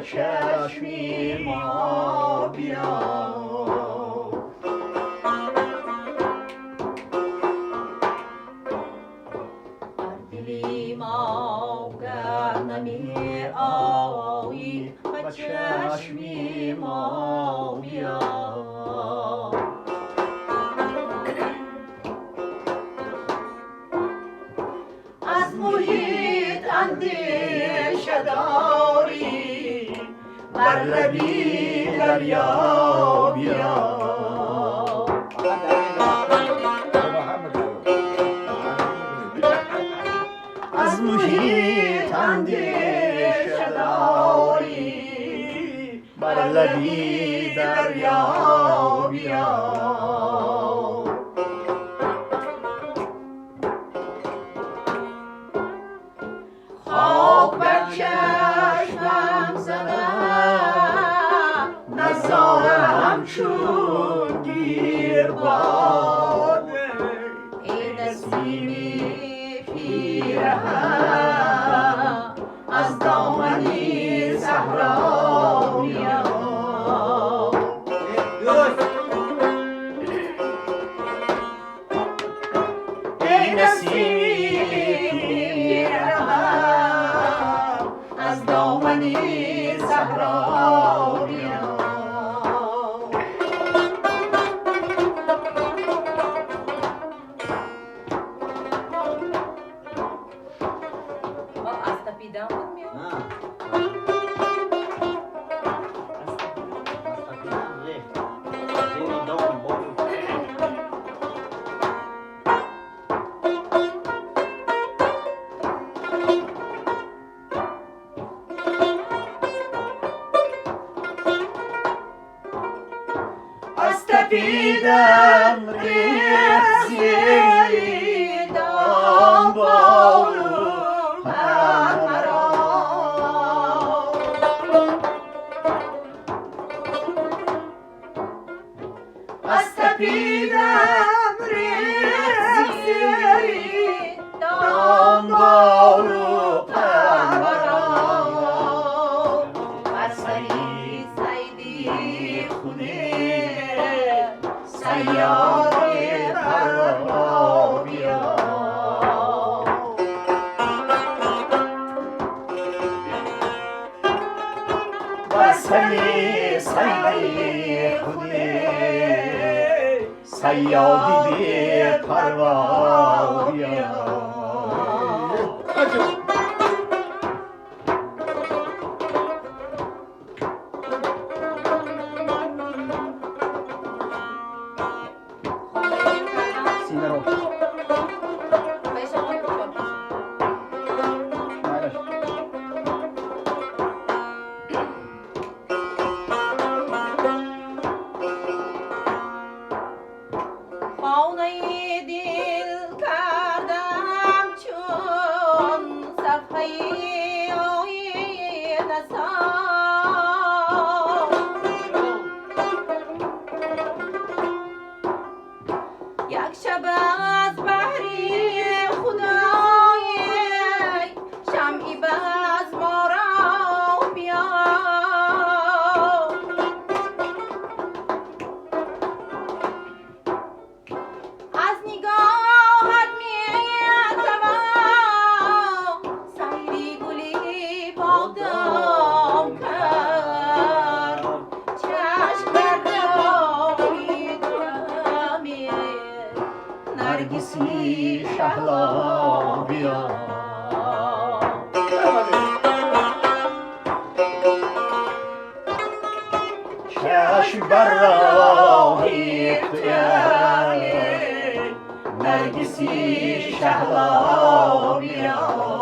چشمی ما بیا دلی ما گر نمی آیی به چشمی ما بیا از محیط اندیشه داری بر لبی دریا بیا از محیط اندیشه داری بر لبی دریا بیا خاک بر چشمم زدم نظاره همچون گیر باد ای نسیمی پیرهن از دامنی صحرا بیا ای نسیمی پیرهن از دامنی صحرا بیا تپیدم ریخت زیر دنبال مرا از تپیدم ریخت زیر دنبال مرا بر سری سیدی خونه سیاره پروا بیا بستنی سیدی خونه سیادی بی پروا بیا یک شب از بحری خدای شمعی باز ما را بیا از نگاهت می‌توان سیری گلی بادام کرد چشم برداری دمی نرگسی شهلا بیا چشم بر راهی تویی نرگسی شهلا بیا